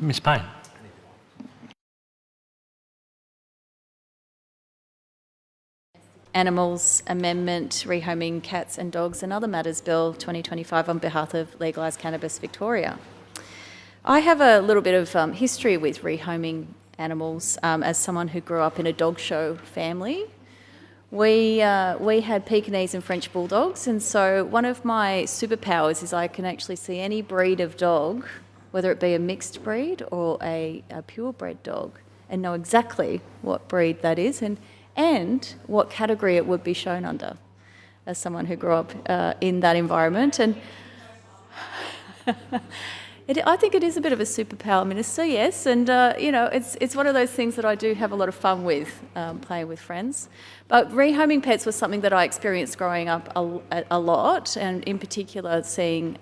Ms Payne. Animals Amendment, Rehoming Cats and Dogs and Other Matters Bill 2025 on behalf of Legalise Cannabis Victoria. I have a little bit of history with rehoming animals as someone who grew up in a dog show family. We had Pekingese and French bulldogs, and so one of my superpowers is I can actually see any breed of dog, whether it be a mixed breed or a purebred dog, and know exactly what breed that is and what category it would be shown under, as someone who grew up in that environment. And I think it is a bit of a superpower, Minister, yes, and it's one of those things that I do have a lot of fun with, playing with friends. But rehoming pets was something that I experienced growing up a lot, and in particular seeing,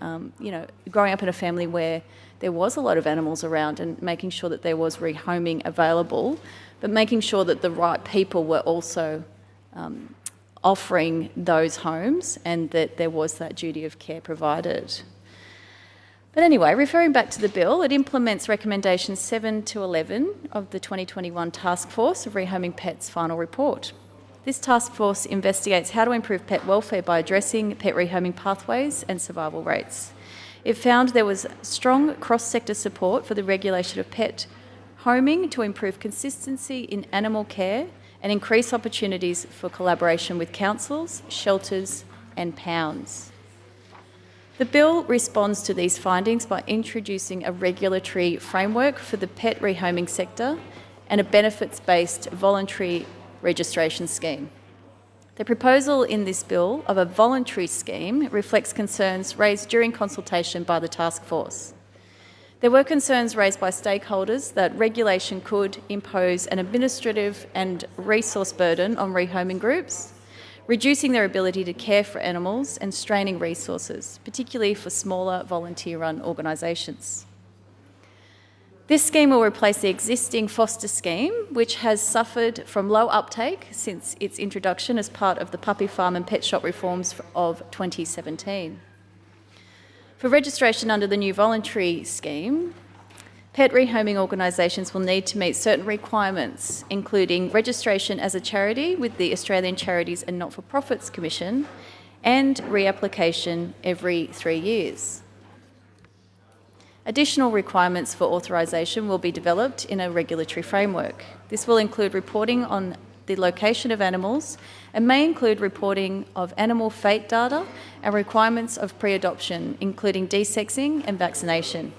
growing up in a family where there was a lot of animals around and making sure that there was rehoming available, but making sure that the right people were also offering those homes and that there was that duty of care provided. But anyway, referring back to the bill, it implements recommendations 7 to 11 of the 2021 Task Force of Rehoming Pets final report. This task force investigates how to improve pet welfare by addressing pet rehoming pathways and survival rates. It found there was strong cross-sector support for the regulation of pet homing to improve consistency in animal care and increase opportunities for collaboration with councils, shelters and pounds. The bill responds to these findings by introducing a regulatory framework for the pet rehoming sector and a benefits-based voluntary registration scheme. The proposal in this bill of a voluntary scheme reflects concerns raised during consultation by the task force. There were concerns raised by stakeholders that regulation could impose an administrative and resource burden on rehoming groups, reducing their ability to care for animals and straining resources, particularly for smaller volunteer-run organisations. This scheme will replace the existing foster scheme, which has suffered from low uptake since its introduction as part of the puppy farm and pet shop reforms of 2017. For registration under the new voluntary scheme, pet rehoming organisations will need to meet certain requirements, including registration as a charity with the Australian Charities and Not-for-Profits Commission and reapplication every 3 years. Additional requirements for authorisation will be developed in a regulatory framework. This will include reporting on the location of animals and may include reporting of animal fate data and requirements of pre-adoption, including desexing and vaccination.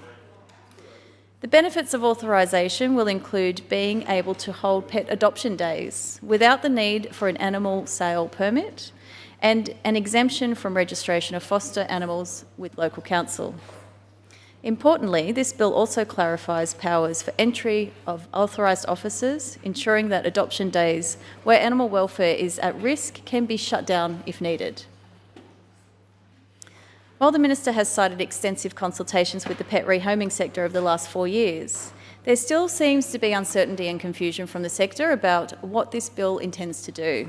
The benefits of authorisation will include being able to hold pet adoption days without the need for an animal sale permit and an exemption from registration of foster animals with local council. Importantly, this bill also clarifies powers for entry of authorised officers, ensuring that adoption days where animal welfare is at risk can be shut down if needed. While the Minister has cited extensive consultations with the pet rehoming sector over the last 4 years, there still seems to be uncertainty and confusion from the sector about what this bill intends to do.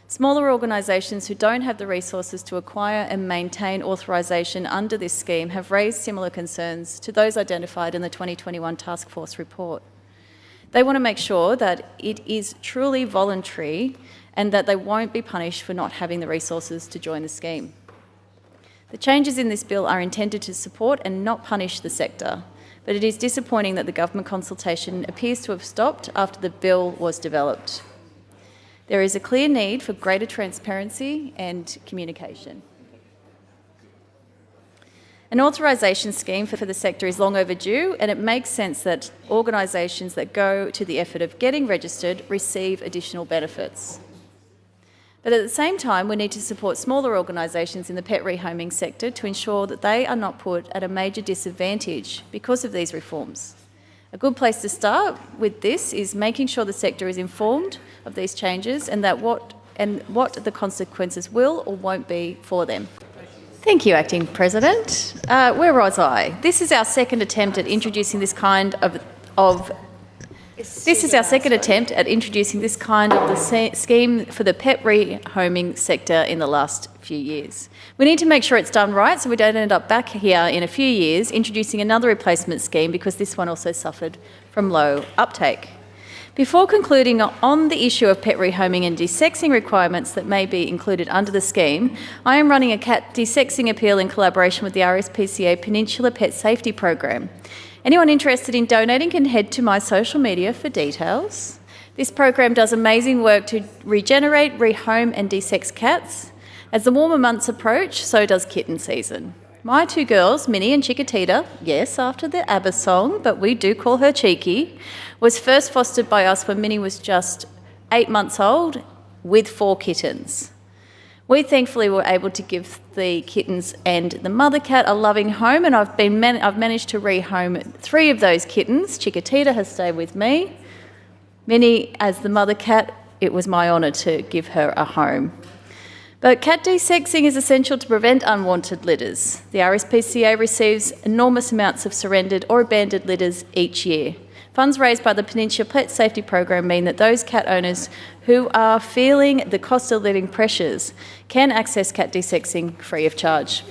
Smaller organisations who don't have the resources to acquire and maintain authorisation under this scheme have raised similar concerns to those identified in the 2021 Task Force report. They want to make sure that it is truly voluntary and that they won't be punished for not having the resources to join the scheme. The changes in this bill are intended to support and not punish the sector, but it is disappointing that the government consultation appears to have stopped after the bill was developed. There is a clear need for greater transparency and communication. An authorisation scheme for the sector is long overdue, and it makes sense that organisations that go to the effort of getting registered receive additional benefits. But at the same time, we need to support smaller organisations in the pet rehoming sector to ensure that they are not put at a major disadvantage because of these reforms. A good place to start with this is making sure the sector is informed of these changes and what the consequences will or won't be for them. Thank you, Acting President. Where was I? This is our second attempt at introducing this kind of This is our second attempt at introducing this kind of scheme for the pet rehoming sector in the last few years. We need to make sure it's done right so we don't end up back here in a few years introducing another replacement scheme because this one also suffered from low uptake. Before concluding on the issue of pet rehoming and desexing requirements that may be included under the scheme, I am running a cat desexing appeal in collaboration with the RSPCA Peninsula Pet Safety Program. Anyone interested in donating can head to my social media for details. This program does amazing work to regenerate, rehome and desex cats. As the warmer months approach, so does kitten season. My two girls, Minnie and Chiquitita, yes, after the ABBA song, but we do call her Cheeky, was first fostered by us when Minnie was just 8 months old with 4 kittens. We thankfully were able to give the kittens and the mother cat a loving home, and I've managed to rehome 3 of those kittens. Chiquitita has stayed with me. Minnie, as the mother cat, it was my honour to give her a home. But cat desexing is essential to prevent unwanted litters. The RSPCA receives enormous amounts of surrendered or abandoned litters each year. Funds raised by the Peninsula Pet Safety Program mean that those cat owners who are feeling the cost of living pressures can access cat desexing free of charge.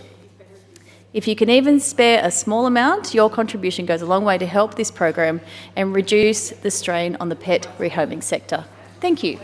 If you can even spare a small amount, your contribution goes a long way to help this program and reduce the strain on the pet rehoming sector. Thank you.